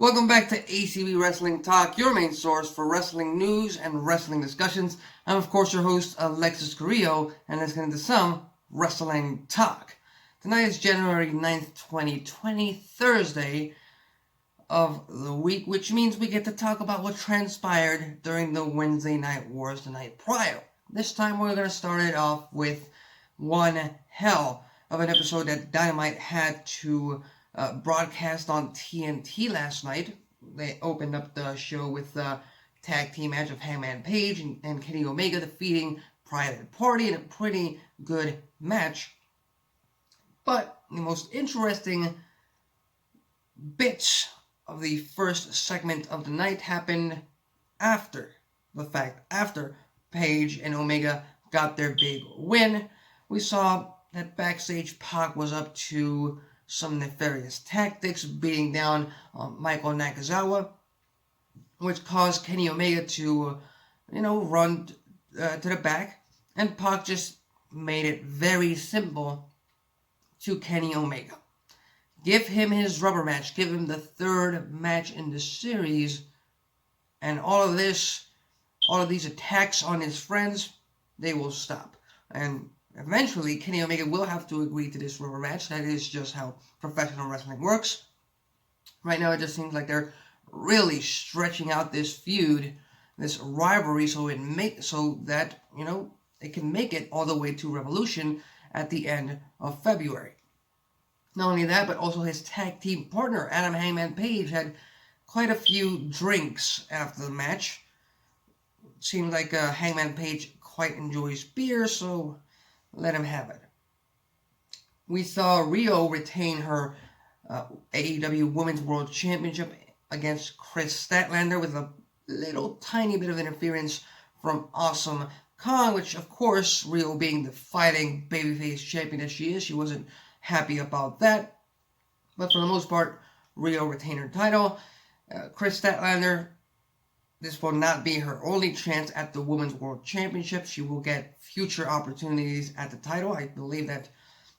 Welcome back to ACB Wrestling Talk, your main source for wrestling news and wrestling discussions. I'm, of course, your host, Alexis Carrillo, and let's get into some wrestling talk. Tonight is January 9th, 2020, Thursday of the week, which means we get to talk about what transpired during the Wednesday Night Wars the night prior. This time we're going to start it off with one hell of an episode that Dynamite had to broadcast on TNT last night. They opened up the show with the tag team match of Hangman Page and Kenny Omega defeating Private Party in a pretty good match. But the most interesting bits of the first segment of the night happened after the fact. After Page and Omega got their big win, we saw that backstage Pac was up to some nefarious tactics, beating down Michael Nakazawa, which caused Kenny Omega to, run to the back, and Pac just made it very simple to Kenny Omega. Give him his rubber match, give him the third match in the series, and all of these attacks on his friends, they will stop. And eventually, Kenny Omega will have to agree to this rubber match. That is just how professional wrestling works. Right now, it just seems like they're really stretching out this feud, this rivalry, so that it can make it all the way to Revolution at the end of February. Not only that, but also his tag team partner, Adam Hangman Page, had quite a few drinks after the match. It seemed like Hangman Page quite enjoys beer, so let him have it. We saw Rio retain her AEW Women's World Championship against Chris Statlander with a little tiny bit of interference from Awesome Kong, which, of course, Rio being the fighting babyface champion that she is, she wasn't happy about that. But for the most part, Rio retained her title. Chris Statlander, this will not be her only chance at the Women's World Championship. She will get future opportunities at the title. I believe that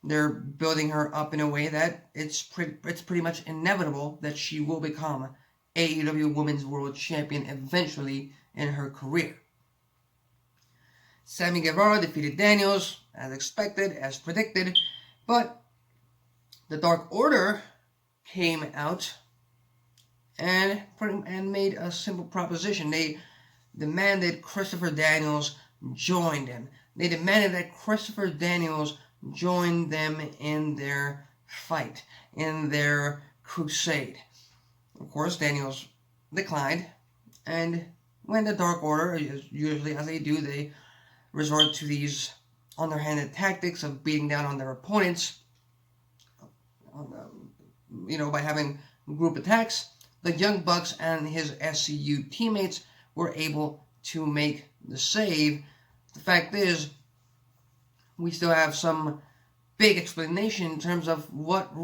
they're building her up in a way that it's pretty much inevitable that she will become AEW Women's World Champion eventually in her career. Sammy Guevara defeated Daniels, as expected, as predicted, but the Dark Order came out and made a simple proposition. They demanded Christopher Daniels join them. They demanded that Christopher Daniels join them in their fight, in their crusade. Of course, Daniels declined, and when the Dark Order, usually as they do, they resort to these underhanded tactics of beating down on their opponents, by having group attacks. The Young Bucks and his SCU teammates were able to make the save. The fact is, we still have some big explanation in terms of what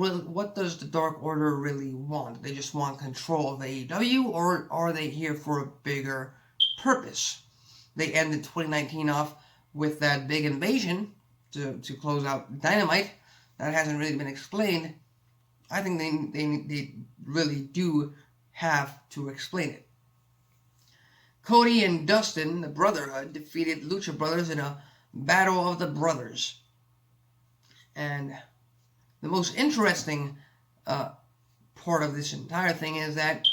does the Dark Order really want? They just want control of AEW, or are they here for a bigger purpose? They ended 2019 off with that big invasion to close out Dynamite. That hasn't really been explained. I think they really do have to explain it. Cody and Dustin, the Brotherhood, defeated Lucha Brothers in a Battle of the Brothers. And the most interesting part of this entire thing is that,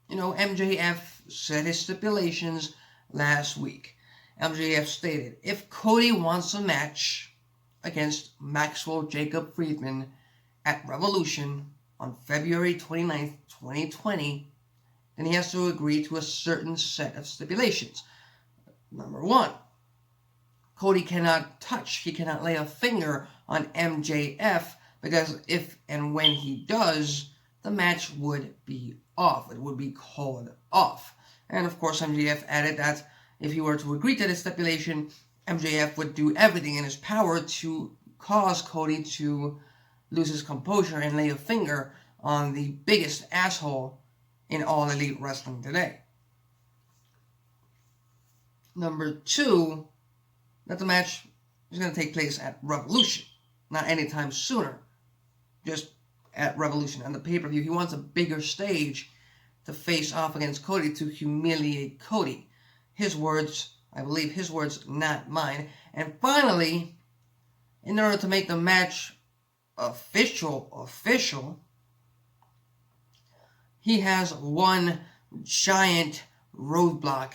MJF set his stipulations last week. MJF stated, if Cody wants a match against Maxwell Jacob Friedman at Revolution on February 29th, 2020, then he has to agree to a certain set of stipulations. Number one, Cody cannot touch, he cannot lay a finger on MJF, because if and when he does, the match would be off. It would be called off. And of course, MJF added that if he were to agree to this stipulation, MJF would do everything in his power to cause Cody to lose his composure and lay a finger on the biggest asshole in All Elite Wrestling today. Number two, that the match is going to take place at Revolution, not anytime sooner, just at Revolution. On the pay-per-view, he wants a bigger stage to face off against Cody to humiliate Cody. His words, I believe his words, not mine. And finally, in order to make the match official, he has one giant roadblock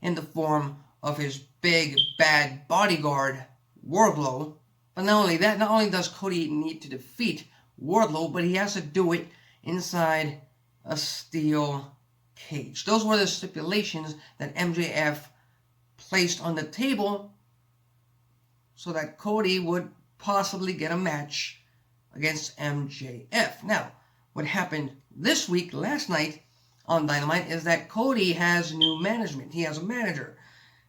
in the form of his big bad bodyguard, Wardlow. But not only that, not only does Cody need to defeat Wardlow, but he has to do it inside a steel cage. Those were the stipulations that MJF placed on the table so that Cody would possibly get a match against MJF. Now, what happened this week, last night on Dynamite, is that Cody has new management. He has a manager,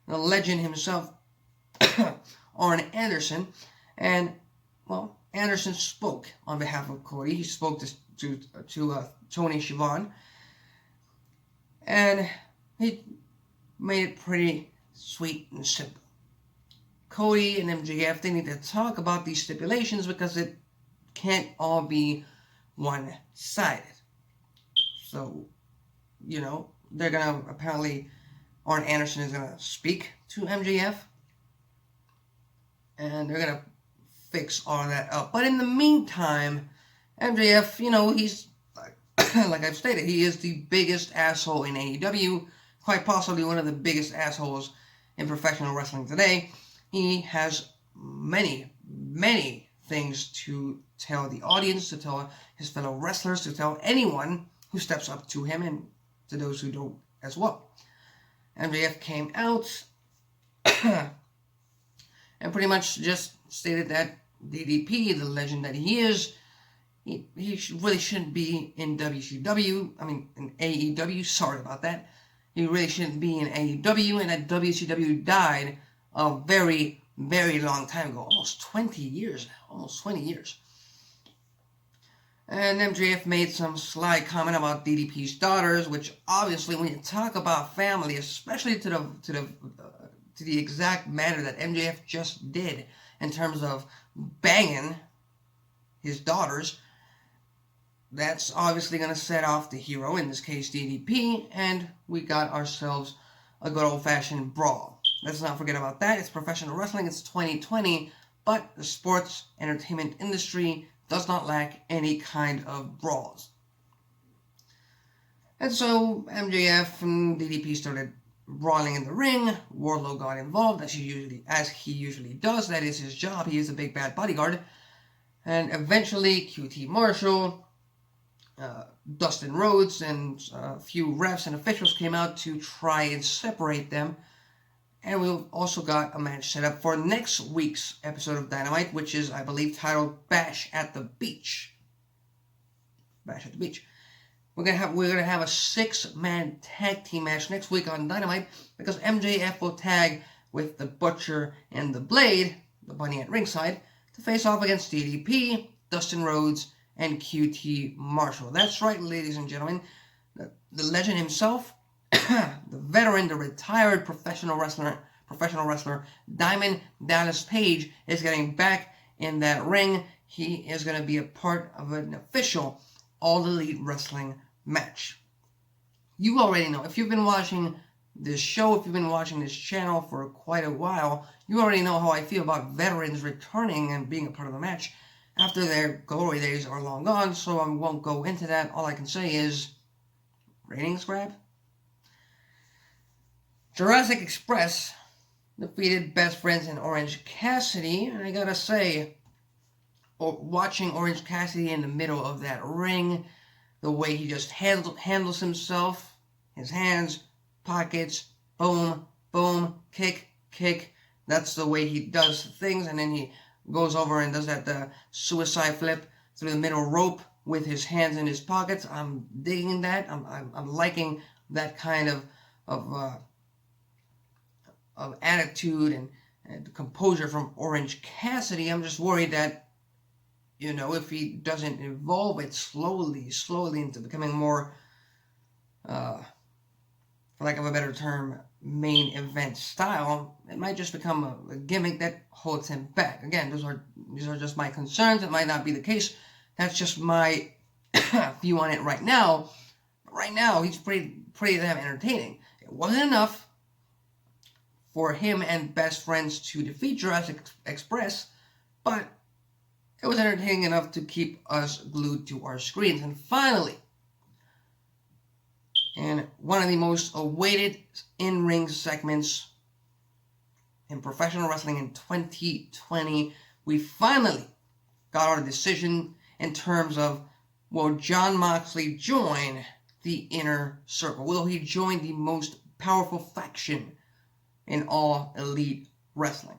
the legend himself, Arn Anderson. And, well, Anderson spoke on behalf of Cody. He spoke to Tony Schiavone. And he made it pretty sweet and simple. Cody and MJF, they need to talk about these stipulations because it can't all be one-sided. So, you know, they're going to, apparently, Arn Anderson is going to speak to MJF. And they're going to fix all that up. But in the meantime, MJF, you know, he's, like I've stated, he is the biggest asshole in AEW. Quite possibly one of the biggest assholes in professional wrestling today. He has many things to tell the audience, to tell his fellow wrestlers, to tell anyone who steps up to him, and to those who don't as well. MJF came out and pretty much just stated that DDP, the legend that he is, he really shouldn't be in WCW, in AEW, sorry about that. He really shouldn't be in AEW, and that WCW died a very, very long time ago, almost 20 years now, almost 20 years. And MJF made some sly comment about DDP's daughters, which obviously, when you talk about family, especially to the exact manner that MJF just did in terms of banging his daughters, that's obviously going to set off the hero, in this case DDP, and we got ourselves a good old-fashioned brawl. Let's not forget about that. It's professional wrestling, it's 2020, but the sports entertainment industry does not lack any kind of brawls. And so MJF and DDP started brawling in the ring. Wardlow got involved, as he usually does. That is his job. He is a big bad bodyguard. And eventually, QT Marshall, Dustin Rhodes, and a few refs and officials came out to try and separate them. And we've also got a match set up for next week's episode of Dynamite, which is, I believe, titled Bash at the Beach. Bash at the Beach. We're gonna have a 6-man tag team match next week on Dynamite, because MJF will tag with the Butcher and the Blade, the Bunny at ringside, to face off against DDP, Dustin Rhodes, and QT Marshall. That's right, ladies and gentlemen. The legend himself, the veteran, the retired professional wrestler, Diamond Dallas Page, is getting back in that ring. He is going to be a part of an official All Elite Wrestling match. You already know. If you've been watching this show, if you've been watching this channel for quite a while, you already know how I feel about veterans returning and being a part of the match after their glory days are long gone, so I won't go into that. All I can say is, ratings grab? Jurassic Express defeated Best Friends in Orange Cassidy, and I gotta say, watching Orange Cassidy in the middle of that ring, the way he just handles himself, his hands, pockets, boom, boom, kick, kick, that's the way he does things, and then he goes over and does that suicide flip through the middle rope with his hands in his pockets. I'm digging that. I'm liking that kind of attitude and composure from Orange Cassidy. I'm just worried that, you know, if he doesn't evolve it slowly into becoming more, for lack of a better term, main event style, it might just become a gimmick that holds him back. Again, these are just my concerns. It might not be the case. That's just my view on it right now. right now, he's pretty damn entertaining. It wasn't enough for him and Best Friends to defeat Jurassic Express, but it was entertaining enough to keep us glued to our screens. And finally, in one of the most awaited in-ring segments in professional wrestling in 2020, we finally got our decision in terms of, will Jon Moxley join the Inner Circle? Will he join the most powerful faction in all Elite Wrestling?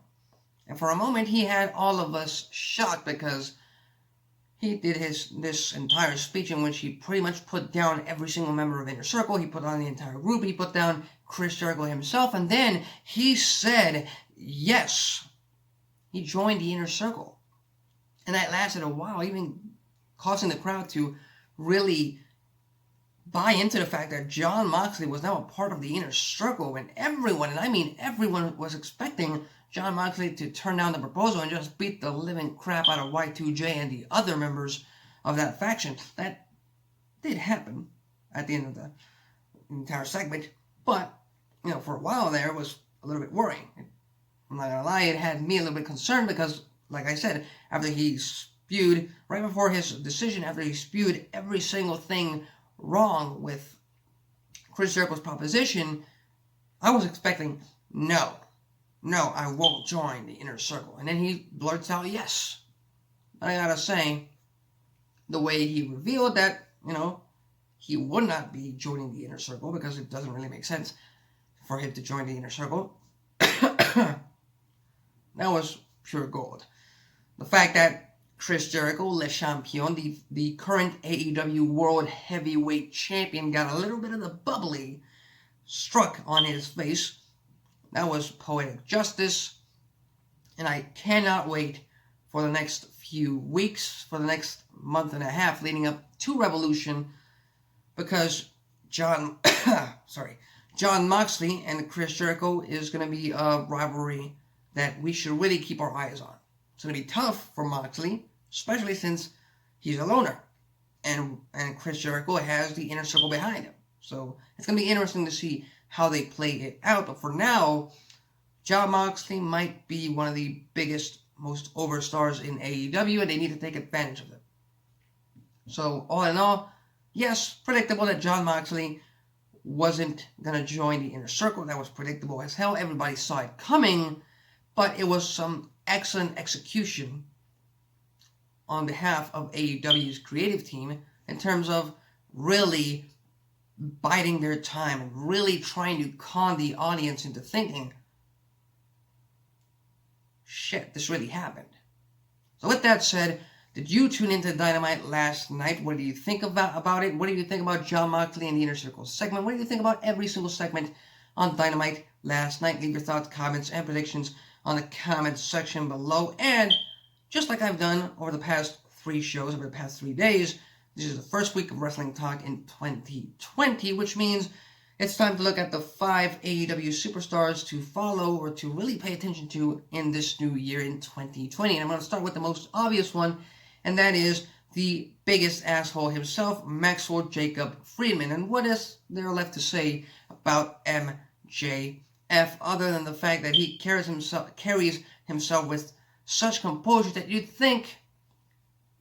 And for a moment, he had all of us shocked because he did this entire speech in which he pretty much put down every single member of Inner Circle. He put down the entire group. He put down Chris Jericho himself. And then he said, yes, he joined the Inner Circle. And that lasted a while, even causing the crowd to really buy into the fact that Jon Moxley was now a part of the Inner Circle, when everyone, and I mean everyone, was expecting Jon Moxley to turn down the proposal and just beat the living crap out of Y2J and the other members of that faction. That did happen at the end of the entire segment, but, you know, for a while there, it was a little bit worrying. I'm not gonna lie, it had me a little bit concerned because, like I said, after he spewed, right before his decision, after he spewed every single thing wrong with Chris Jericho's proposition, I was expecting, no, I won't join the Inner Circle. And then he blurts out, yes. I gotta say, the way he revealed that, you know, he would not be joining the Inner Circle, because it doesn't really make sense for him to join the Inner Circle, that was pure gold. The fact that Chris Jericho, Le Champion, the current AEW World Heavyweight Champion, got a little bit of the bubbly struck on his face, that was poetic justice. And I cannot wait for the next few weeks, for the next month and a half leading up to Revolution, because Jon Moxley and Chris Jericho is going to be a rivalry that we should really keep our eyes on. It's going to be tough for Moxley, especially since he's a loner, and Chris Jericho has the Inner Circle behind him. So it's going to be interesting to see how they play it out. But for now, Jon Moxley might be one of the biggest, most over stars in AEW, and they need to take advantage of it. So all in all, yes, predictable that Jon Moxley wasn't going to join the Inner Circle. That was predictable as hell. Everybody saw it coming, but it was some excellent execution on behalf of AEW's creative team in terms of really biding their time and really trying to con the audience into thinking, shit, this really happened. So with that said, did you tune into Dynamite last night? What do you think about it? What do you think about Jon Moxley and the Inner Circle segment? What do you think about every single segment on Dynamite last night? Leave your thoughts, comments, and predictions on the comments section below. And just like I've done over the past 3 shows, over the past 3 days, this is the first week of Wrestling Talk in 2020, which means it's time to look at the 5 AEW superstars to follow or to really pay attention to in this new year in 2020. And I'm going to start with the most obvious one, and that is the biggest asshole himself, Maxwell Jacob Friedman. And what is there left to say about MJF other than the fact that he carries himself with such composure that you'd think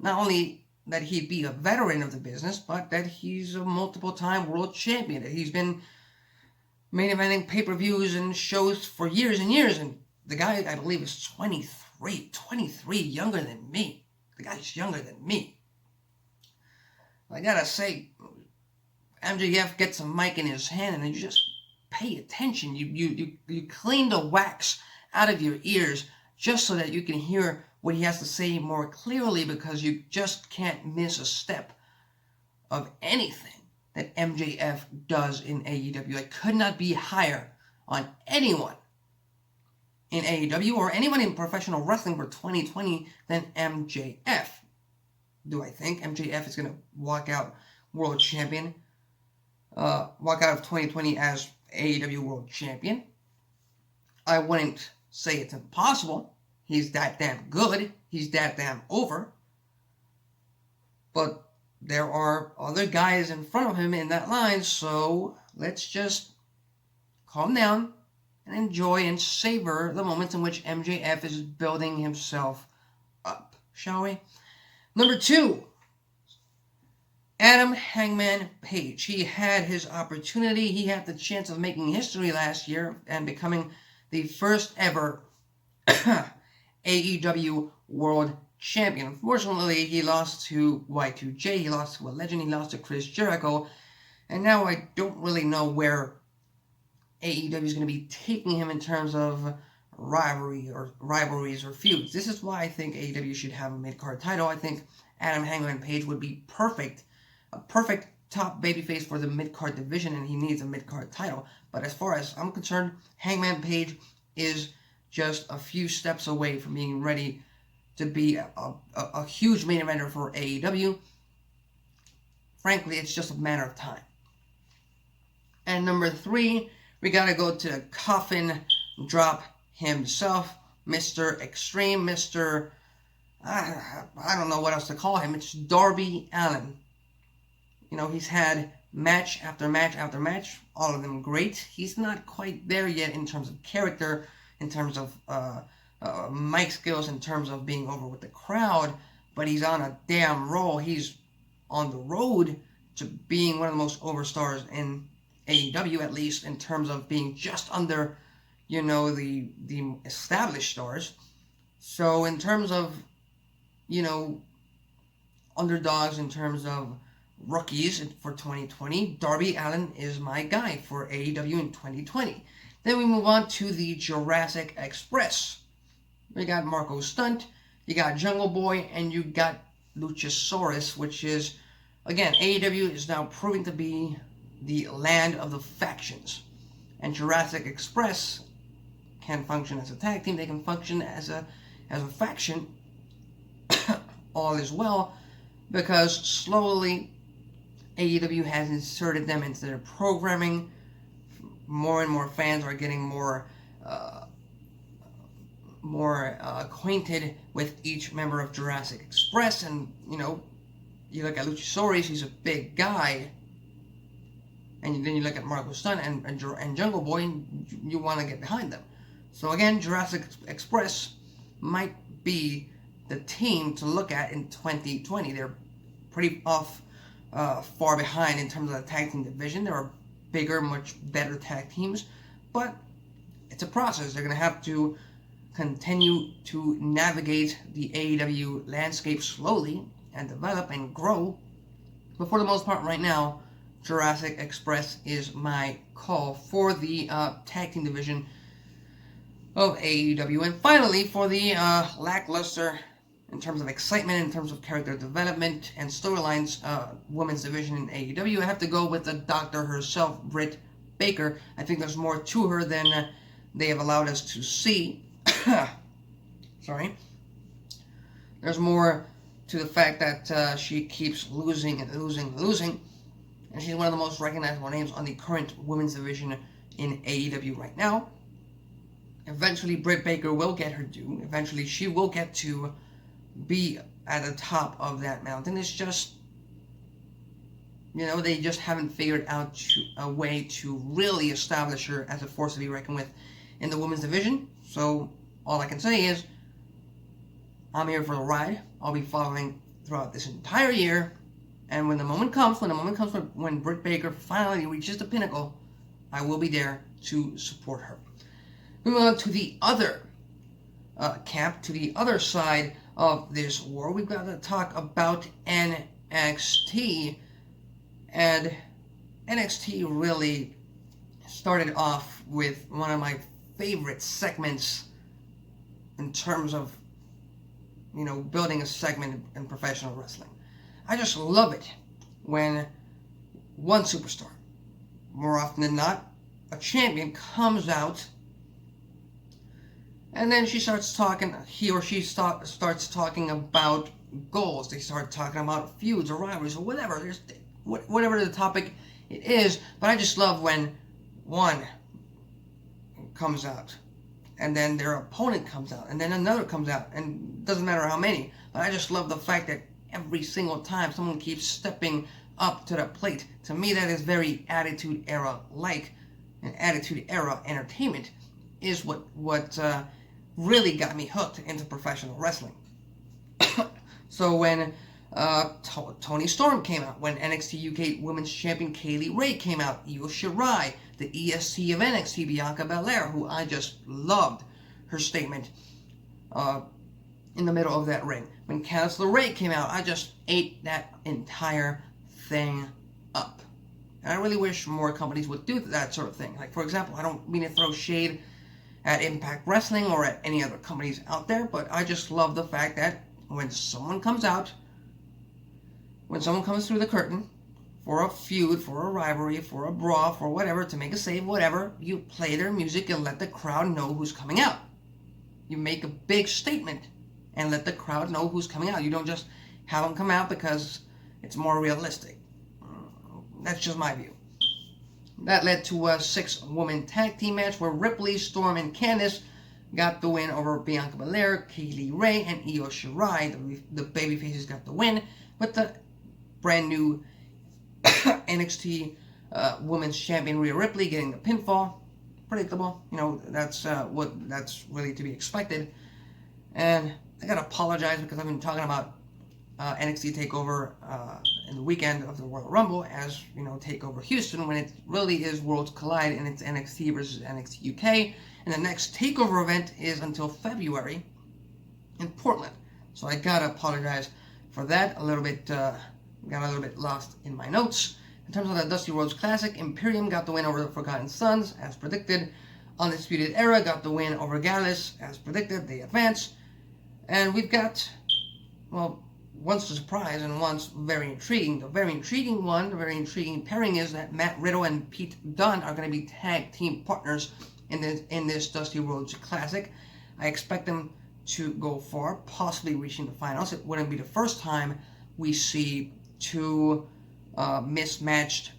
not only that he'd be a veteran of the business, but that he's a multiple-time world champion, that he's been main eventing pay-per-views and shows for years and years, and the guy, I believe, is 23, younger than me. The guy's younger than me. I gotta say, MJF gets a mic in his hand and you just pay attention. You clean the wax out of your ears just so that you can hear what he has to say more clearly, because you just can't miss a step of anything that MJF does in AEW. I could not be higher on anyone in AEW or anyone in professional wrestling for 2020 than MJF. Do I think MJF is going to walk out world champion? Walk out of 2020 as AEW world champion? I wouldn't say it's impossible. He's that damn good. He's that damn over. But there are other guys in front of him in that line, so let's just calm down and enjoy and savor the moments in which MJF is building himself up, shall we? Number 2, Adam Hangman Page. He had his opportunity. He had the chance of making history last year and becoming the first ever AEW World Champion. Unfortunately, he lost to Y2J, he lost to a legend, he lost to Chris Jericho, and now I don't really know where AEW is going to be taking him in terms of rivalries or feuds. This is why I think AEW should have a mid-card title. I think Adam Hangman Page would be a perfect top babyface for the mid-card division, and he needs a mid-card title. But as far as I'm concerned, Hangman Page is just a few steps away from being ready to be a huge main eventer for AEW. Frankly, it's just a matter of time. And number 3, we gotta go to the coffin drop himself, Mr. Extreme, Mr. I don't know what else to call him. It's Darby Allin. You know, he's had match after match after match, all of them great. He's not quite there yet in terms of character, in terms of mic skills, in terms of being over with the crowd, but he's on a damn roll. He's on the road to being one of the most over stars in AEW, at least in terms of being just under, you know, the established stars. So in terms of, you know, underdogs, in terms of rookies for 2020, Darby Allin is my guy for AEW in 2020. Then we move on to the Jurassic Express. We got Marco Stunt, you got Jungle Boy, and you got Luchasaurus, which is, again, AEW is now proving to be the land of the factions. And Jurassic Express can function as a tag team, they can function as a faction, all is well, because slowly AEW has inserted them into their programming. More and more fans are getting more acquainted with each member of Jurassic Express, and you know, you look at Luchasaurus, he's a big guy, and then you look at Marco Stunt and Jungle Boy, and you want to get behind them. So again, Jurassic Express might be the team to look at in 2020. They're pretty far behind in terms of the tag team division. There are bigger, much better tag teams, but it's a process. They're going to have to continue to navigate the AEW landscape slowly and develop and grow. But for the most part right now, Jurassic Express is my call for the tag team division of AEW. And finally, for the lackluster in terms of excitement, in terms of character development and storylines, women's division in AEW, I have to go with the doctor herself, Britt Baker. I think there's more to her than they have allowed us to see. Sorry. There's more to the fact that she keeps losing and losing. And she's one of the most recognizable names on the current women's division in AEW right now. Eventually, Britt Baker will get her due. Eventually, she will get to be at the top of that mountain. It's just, you know, they just haven't figured out a way to really establish her as a force to be reckoned with in the women's division. So all I can say is, I'm here for the ride. I'll be following throughout this entire year. And when the moment comes when Britt Baker finally reaches the pinnacle, I will be there to support her. Moving on to the other camp, to the other side of this war, we've got to talk about NXT. And NXT really started off with one of my favorite segments in terms of, you know, building a segment in professional wrestling. I just love it when one superstar, more often than not, a champion, comes out and then she starts talking, he or she starts talking about goals. They start talking about feuds or rivalries or whatever. There's whatever the topic it is. But I just love when one comes out and then their opponent comes out and then another comes out, and it doesn't matter how many. But I just love the fact that every single time someone keeps stepping up to the plate. To me, that is very Attitude Era-like. And Attitude Era entertainment is what really got me hooked into professional wrestling. So when Toni Storm came out, when NXT UK Women's Champion Kaylee Ray came out, Io Shirai, the EST of NXT, Bianca Belair, who I just loved her statement in the middle of that ring. When Candice LeRae came out, I just ate that entire thing up. And I really wish more companies would do that sort of thing. Like, for example, I don't mean to throw shade at Impact Wrestling or at any other companies out there, but I just love the fact that when someone comes out, when someone comes through the curtain for a feud, for a rivalry, for a brawl, for whatever, to make a save, whatever, you play their music and let the crowd know who's coming out. You make a big statement and let the crowd know who's coming out. You don't just have them come out because it's more realistic. That's just my view. That led to a 6-woman tag team match where Ripley, Storm, and Candice got the win over Bianca Belair, Kaylee Ray, and Io Shirai. The babyfaces got the win, with the brand new NXT Women's Champion Rhea Ripley getting the pinfall. Predictable, you know, that's really to be expected. And I gotta apologize because I've been talking about NXT TakeOver in the weekend of the Royal Rumble as, you know, TakeOver Houston, when it really is Worlds Collide and it's NXT versus NXT UK. And the next TakeOver event is until February in Portland. So I gotta apologize for that. Got a little bit lost in my notes. In terms of the Dusty Rhodes Classic, Imperium got the win over the Forgotten Sons, as predicted. Undisputed Era got the win over Gallus, as predicted. They advance. And we've got, well, once a surprise and once very intriguing. The very intriguing pairing is that Matt Riddle and Pete Dunne are going to be tag team partners in this Dusty Rhodes Classic. I expect them to go far, possibly reaching the finals. It wouldn't be the first time we see two mismatched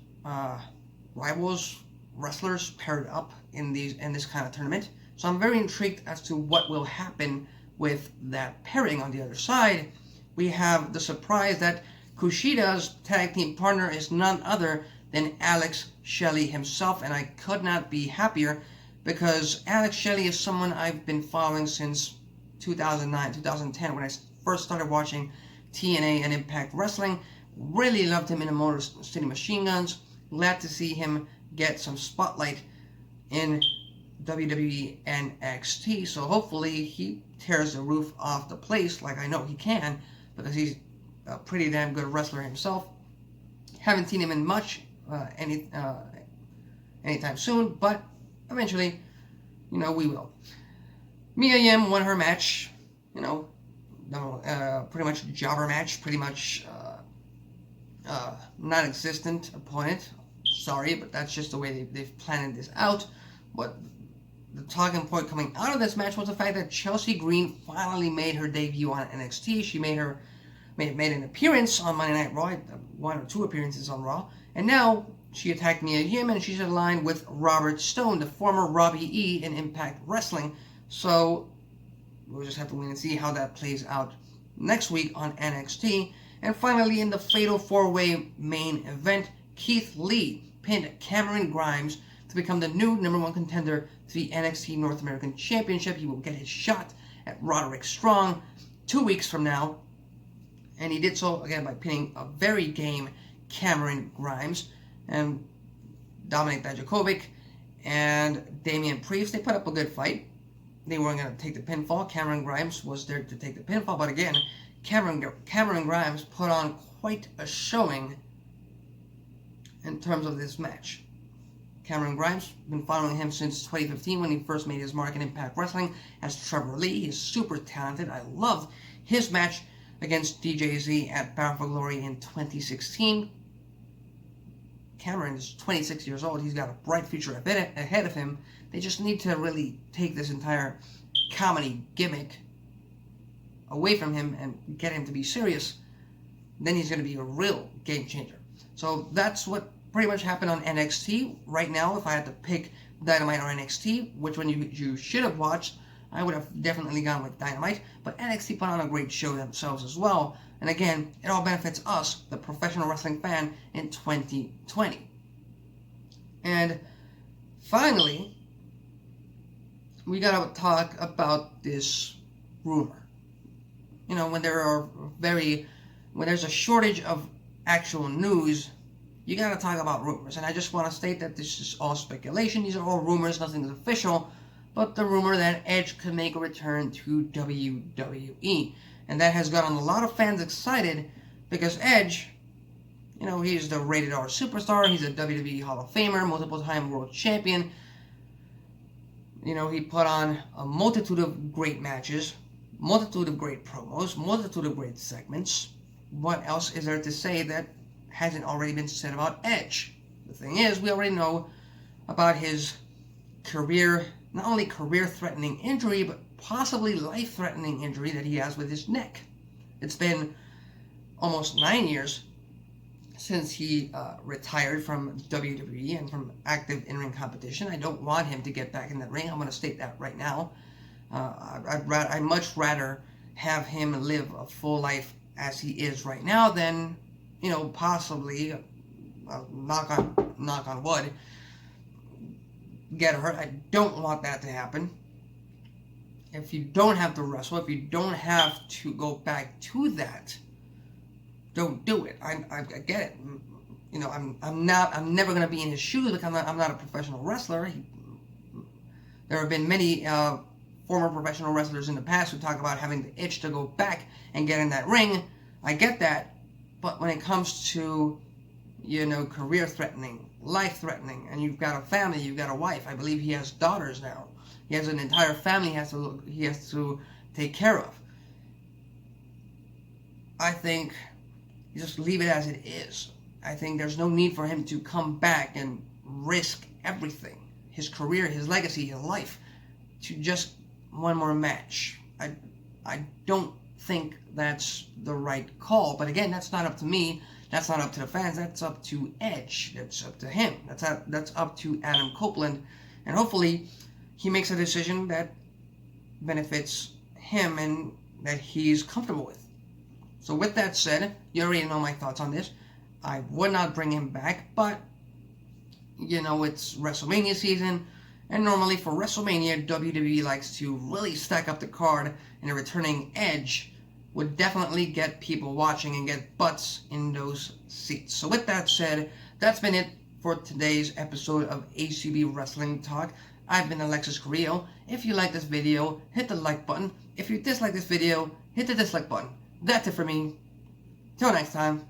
wrestlers paired up in this kind of tournament. So I'm very intrigued as to what will happen with that pairing. On the other side, we have the surprise that Kushida's tag team partner is none other than Alex Shelley himself, and I could not be happier because Alex Shelley is someone I've been following since 2009, 2010, when I first started watching TNA and Impact Wrestling. Really loved him in the Motor City Machine Guns. Glad to see him get some spotlight in WWE NXT. So hopefully he tears the roof off the place, like I know he can, because he's a pretty damn good wrestler himself. Haven't seen him in much anytime soon, but eventually, you know, we will. Mia Yim won her match, you know, pretty much jobber match, pretty much non-existent opponent. Sorry, but that's just the way they've planned this out. But the talking point coming out of this match was the fact that Chelsea Green finally made her debut on NXT. She made an appearance on Monday Night Raw, 1 or 2 appearances on Raw, and now she attacked Mia Yim, and she's aligned with Robert Stone, the former Robbie E in Impact Wrestling. So we'll just have to wait and see how that plays out next week on NXT. And finally, in the Fatal 4-Way main event, Keith Lee pinned Cameron Grimes to become the new #1 contender to the NXT North American Championship. He will get his shot at Roderick Strong 2 weeks from now. And he did so, again, by pinning a very game Cameron Grimes. And Dominic Dijakovic and Damian Priest, they put up a good fight. They weren't going to take the pinfall. Cameron Grimes was there to take the pinfall. But again, Cameron Grimes put on quite a showing in terms of this match. Cameron Grimes, been following him since 2015 when he first made his mark in Impact Wrestling as Trevor Lee. He's super talented. I loved his match against DJZ at Bound for Glory in 2016. Cameron is 26 years old. He's got a bright future ahead of him. They just need to really take this entire comedy gimmick away from him and get him to be serious. Then he's going to be a real game changer. So that's what pretty much happened on NXT. Right now, if I had to pick Dynamite or NXT, which one you should have watched, I would have definitely gone with Dynamite, but NXT put on a great show themselves as well. And again, it all benefits us, the professional wrestling fan, in 2020. And finally, we gotta talk about this rumor. You know, when there's a shortage of actual news, you gotta talk about rumors. And I just want to state that this is all speculation. These are all rumors, nothing is official. But the rumor that Edge could make a return to WWE. And that has gotten a lot of fans excited because Edge, you know, he's the rated R superstar. He's a WWE Hall of Famer, multiple-time world champion. You know, he put on a multitude of great matches, multitude of great promos, multitude of great segments. What else is there to say that hasn't already been said about Edge? The thing is, we already know about his not only career-threatening injury, but possibly life-threatening injury that he has with his neck. It's been almost 9 years since he retired from WWE and from active in-ring competition. I don't want him to get back in that ring. I'm going to state that right now. I'd much rather have him live a full life as he is right now than, you know, possibly, knock on wood, get hurt. I don't want that to happen. If you don't have to wrestle, if you don't have to go back to that, don't do it. I get it. You know, I'm never gonna be in his shoes because I'm not a professional wrestler. There have been many former professional wrestlers in the past who talk about having the itch to go back and get in that ring. I get that, but when it comes to, you know, career-threatening, life-threatening, and you've got a family, you've got a wife. I believe he has daughters now. He has an entire family he has to take care of. I think you just leave it as it is. I think there's no need for him to come back and risk everything, his career, his legacy, his life, to just one more match. I don't think that's the right call. But again, that's not up to me. That's not up to the fans. That's up to Edge. That's up to him. That's up to Adam Copeland. And hopefully he makes a decision that benefits him and that he's comfortable with. So with that said, you already know my thoughts on this. I would not bring him back, but, you know, it's WrestleMania season. And normally for WrestleMania, WWE likes to really stack up the card, and a returning Edge would definitely get people watching and get butts in those seats. So with that said, that's been it for today's episode of ACB Wrestling Talk. I've been Alexis Carrillo. If you like this video, hit the like button. If you dislike this video, hit the dislike button. That's it for me. Till next time.